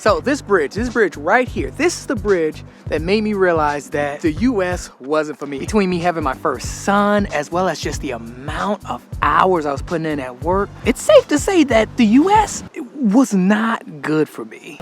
So this bridge right here, this is the bridge that made me realize that the US wasn't for me. Between me having my first son, as well as just the amount of hours I was putting in at work, it's safe to say that the US was not good for me.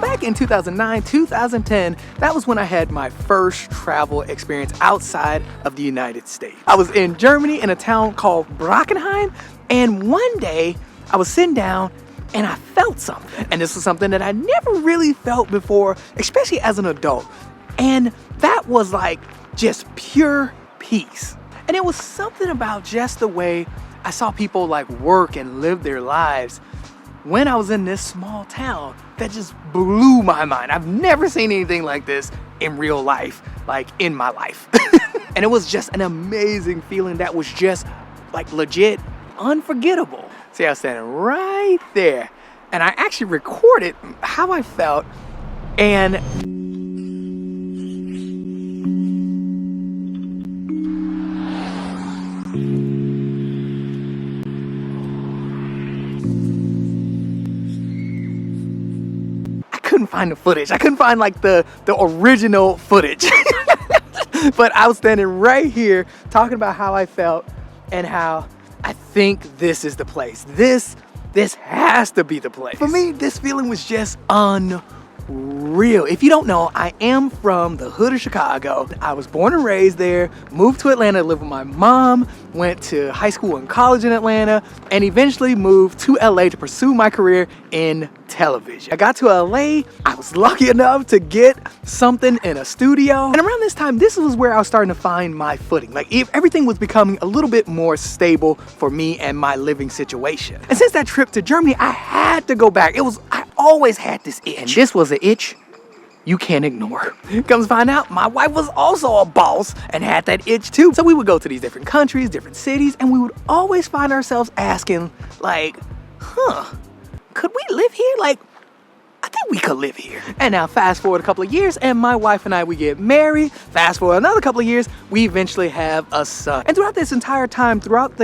Back in 2009, 2010, that was when I had my first travel experience outside of the United States. I was in Germany in a town called Brackenheim, and one day I was sitting down and I felt something. And this was something that I never really felt before, especially as an adult. And that was like just pure peace. And it was something about just the way I saw people like work and live their lives when I was in this small town that just blew my mind. I've never seen anything like this in real life, like in my life. And it was just an amazing feeling that was just like legit unforgettable. See, I was standing right there and I actually recorded how I felt, and couldn't find the footage. I couldn't find like the original footage. But I was standing right here talking about how I felt and how I think this is the place. This has to be the place. For me, this feeling was just unreal. If you don't know, I am from the hood of Chicago. I was born and raised there, moved to Atlanta to live with my mom, went to high school and college in Atlanta, and eventually moved to LA to pursue my career in television. I got to LA, I was lucky enough to get something in a studio. And around this time, this was where I was starting to find my footing. Like everything was becoming a little bit more stable for me and my living situation. And since that trip to Germany, I had to go back. I always had this itch. And this was an itch you can't ignore. Comes to find out, my wife was also a boss and had that itch too. So we would go to these different countries, different cities, and we would always find ourselves asking like, could we live here? Like, I think we could live here. And now fast forward a couple of years and my wife and I, we get married. Fast forward another couple of years, we eventually have a son. And throughout the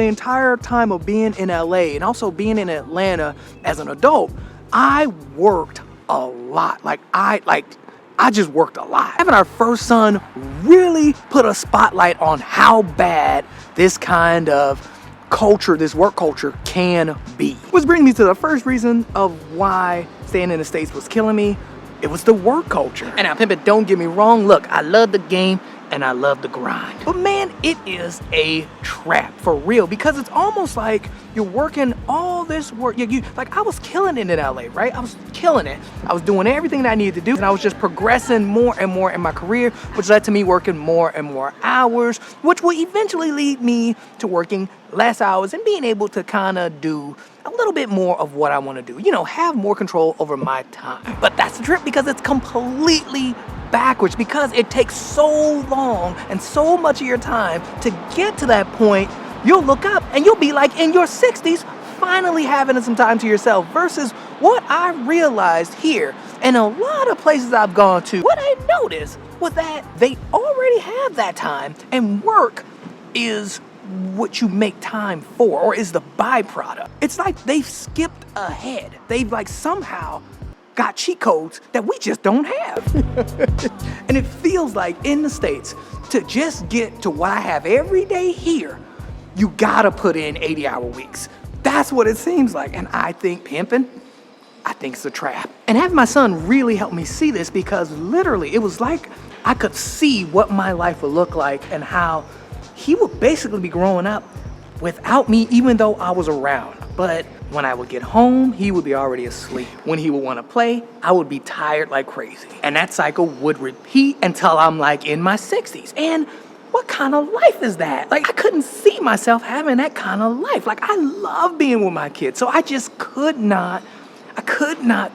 entire time of being in LA and also being in Atlanta as an adult, I worked a lot. I just worked a lot. Having our first son really put a spotlight on how bad this kind of culture, this work culture can be. Which brings me to the first reason of why staying in the States was killing me. It was the work culture. And now, pimpin', don't get me wrong. Look, I love the game and I love the grind. But man, it is a trap for real, because it's almost like you're working all this work. Like I was killing it in LA, right? I was killing it. I was doing everything that I needed to do, and I was just progressing more and more in my career, which led to me working more and more hours, which will eventually lead me to working less hours and being able to kind of do a little bit more of what I want to do. Have more control over my time. But that's the trip, because it's completely backwards, because it takes so long and so much of your time to get to that point. You'll look up and you'll be like in your 60s finally having some time to yourself, versus what I realized here and a lot of places I've gone to, what I noticed was that they already have that time, and work is what you make time for, or is the byproduct. It's like they've skipped ahead. They've like somehow got cheat codes that we just don't have. And it feels like in the States, to just get to what I have every day here, you gotta put in 80-hour weeks. That's what it seems like. And I think it's a trap. And having my son really helped me see this, because literally it was like I could see what my life would look like and how he would basically be growing up without me, even though I was around. But when I would get home, he would be already asleep. When he would want to play, I would be tired like crazy. And that cycle would repeat until I'm like in my 60s. And what kind of life is that? Like, I couldn't see myself having that kind of life. Like, I love being with my kids, so I just could not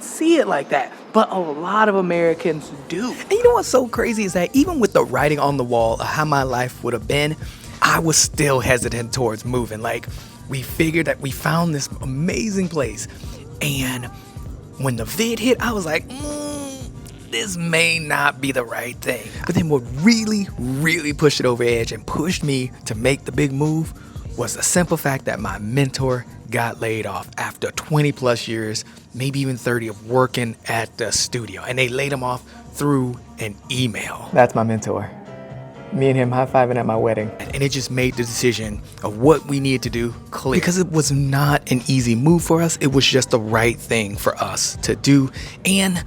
see it like that. But a lot of Americans do. And you know what's so crazy is that even with the writing on the wall of how my life would have been, I was still hesitant towards moving. Like, we figured that we found this amazing place, and when the vid hit, I was like, this may not be the right thing. But then what really pushed it over the edge and pushed me to make the big move was the simple fact that my mentor got laid off after 20 plus years, maybe even 30 of working at the studio. And they laid him off through an email. That's my mentor. Me and him high-fiving at my wedding. And it just made the decision of what we needed to do clear. Because it was not an easy move for us. It was just the right thing for us to do. And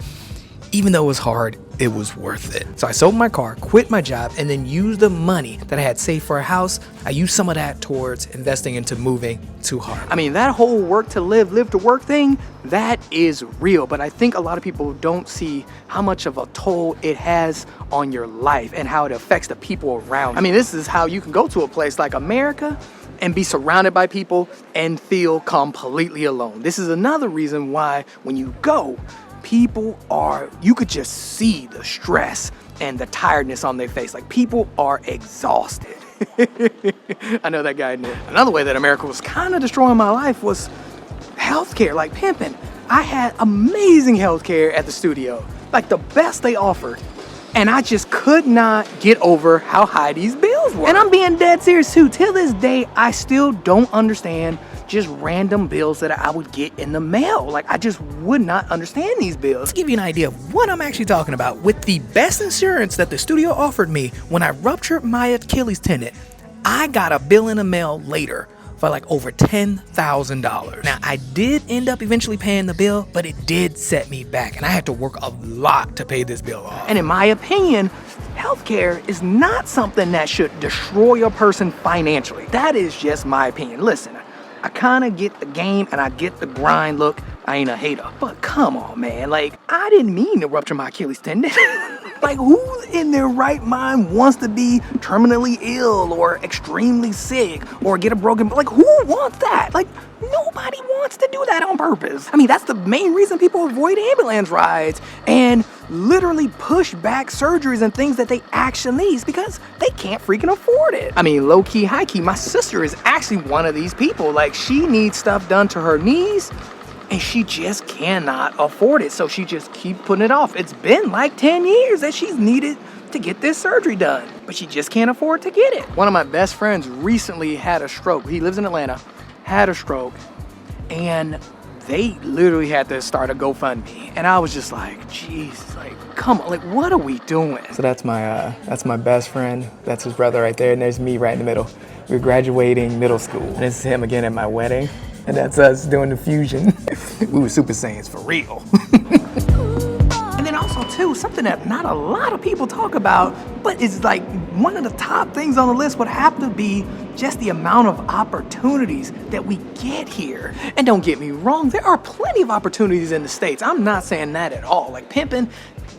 even though it was hard, it was worth it. So I sold my car, quit my job, and then used the money that I had saved for a house. I used some of that towards investing into moving to Haarlem. I mean, that whole work to live, live to work thing, that is real. But I think a lot of people don't see how much of a toll it has on your life and how it affects the people around you. I mean, this is how you can go to a place like America and be surrounded by people and feel completely alone. This is another reason why when you go, people are, you could just see the stress and the tiredness on their face. Like, people are exhausted. I know that guy knew. Another way that America was kind of destroying my life was healthcare, like pimping. I had amazing healthcare at the studio, like the best they offered. And I just could not get over how high these bills were. And I'm being dead serious too. Till this day, I still don't understand just random bills that I would get in the mail. Like, I just would not understand these bills. To give you an idea of what I'm actually talking about, with the best insurance that the studio offered me when I ruptured my Achilles tendon, I got a bill in the mail later for like over $10,000. Now, I did end up eventually paying the bill, but it did set me back, and I had to work a lot to pay this bill off. And in my opinion, healthcare is not something that should destroy a person financially. That is just my opinion. Listen, I kind of get the game and I get the grind. Look, I ain't a hater, but come on, man. Like, I didn't mean to rupture my Achilles tendon. Like, who in their right mind wants to be terminally ill or extremely sick or get a broken, like, who wants that? Like, nobody wants to do that on purpose. I mean, that's the main reason people avoid ambulance rides and literally push back surgeries and things that they actually need because they can't freaking afford it. I mean, low key, high key, my sister is actually one of these people. Like, she needs stuff done to her knees and she just cannot afford it. So she just keeps putting it off. It's been like 10 years that she's needed to get this surgery done, but she just can't afford to get it. One of my best friends recently had a stroke. He lives in Atlanta, had a stroke, and they literally had to start a GoFundMe. And I was just like, jeez, like, come on, like, what are we doing? So that's my best friend. That's his brother right there, and there's me right in the middle. We're graduating middle school. And this is him again at my wedding. And that's us doing the fusion. We were Super Saiyans for real. And then also too, something that not a lot of people talk about, but it's like one of the top things on the list would have to be just the amount of opportunities that we get here. And don't get me wrong, there are plenty of opportunities in the States. I'm not saying that at all. Like, pimping,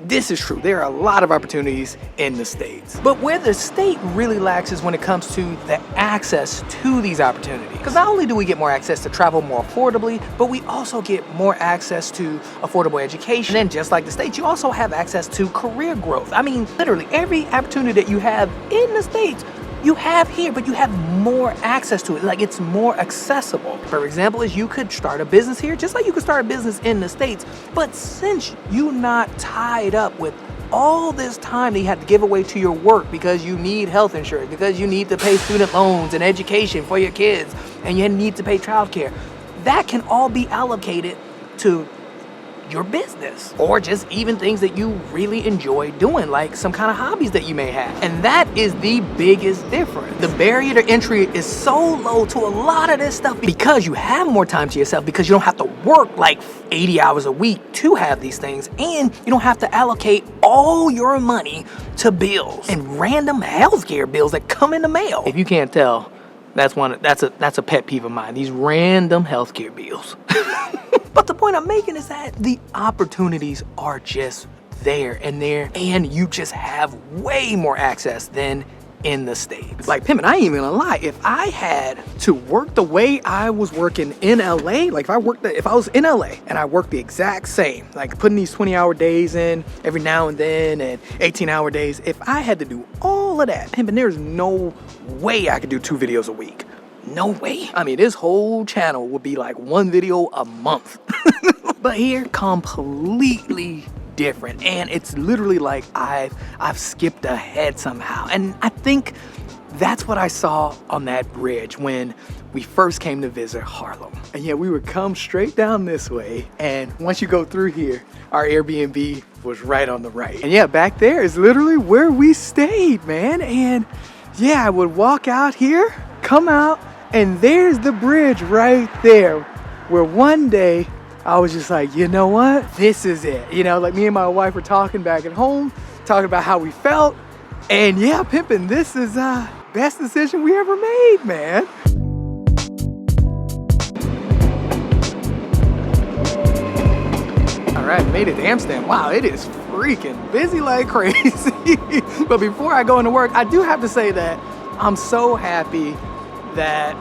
this is true. There are a lot of opportunities in the States. But where the state really lacks is when it comes to the access to these opportunities. Because not only do we get more access to travel more affordably, but we also get more access to affordable education. And just like the States, you also have access to career growth. I mean, literally every opportunity that you have in the States, you have here, but you have more access to it. Like, it's more accessible. For example, is you could start a business here, just like you could start a business in the States. But since you're not tied up with all this time that you have to give away to your work because you need health insurance, because you need to pay student loans and education for your kids, and you need to pay childcare, that can all be allocated to your business, or just even things that you really enjoy doing, like some kind of hobbies that you may have. And that is the biggest difference. The barrier to entry is so low to a lot of this stuff because you have more time to yourself, because you don't have to work like 80 hours a week to have these things, and you don't have to allocate all your money to bills and random healthcare bills that come in the mail. If you can't tell, that's a pet peeve of mine, these random healthcare bills. But the point I'm making is that the opportunities are just there, and you just have way more access than in the States. Like, pimpin', I ain't even gonna lie, if I had to work the way I was working in LA, like if I was in LA and I worked the exact same, like putting these 20-hour days in every now and then and 18-hour days, if I had to do all of that, pimpin', there's no way I could do 2 videos a week. No way. I mean, this whole channel would be like 1 video a month. But here, completely different, and it's literally like I've skipped ahead somehow. And I think that's what I saw on that bridge when we first came to visit Haarlem. And yeah, we would come straight down this way, and once you go through here, our Airbnb was right on the right. And yeah, back there is literally where we stayed, man. And yeah, I would walk out here, come out, and there's the bridge right there, where one day I was just like, you know what? This is it. You know, like me and my wife were talking back at home, talking about how we felt. And yeah, pimpin', this is best decision we ever made, man. All right, made it to Amsterdam. Wow, it is freaking busy like crazy. But before I go into work, I do have to say that I'm so happy that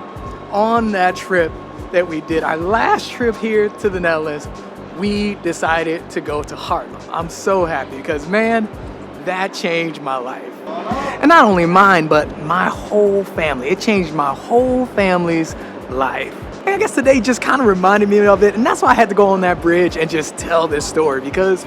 on that trip that we did, our last trip here to the Netherlands, we decided to go to Haarlem. I'm so happy because, man, that changed my life. And not only mine, but my whole family. It changed my whole family's life. And I guess today just kind of reminded me of it, and that's why I had to go on that bridge and just tell this story, because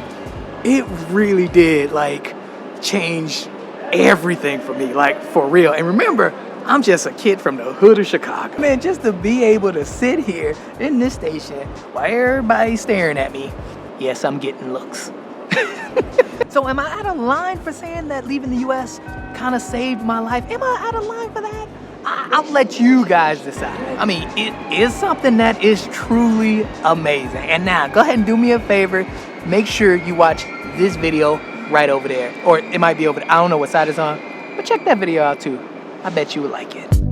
it really did like change everything for me, like for real. And remember, I'm just a kid from the hood of Chicago. Man, just to be able to sit here in this station while everybody's staring at me, yes, I'm getting looks. So am I out of line for saying that leaving the US kind of saved my life? Am I out of line for that? I'll let you guys decide. I mean, it is something that is truly amazing. And now, go ahead and do me a favor. Make sure you watch this video right over there. Or it might be over there. I don't know what side it's on. But check that video out too. I bet you would like it.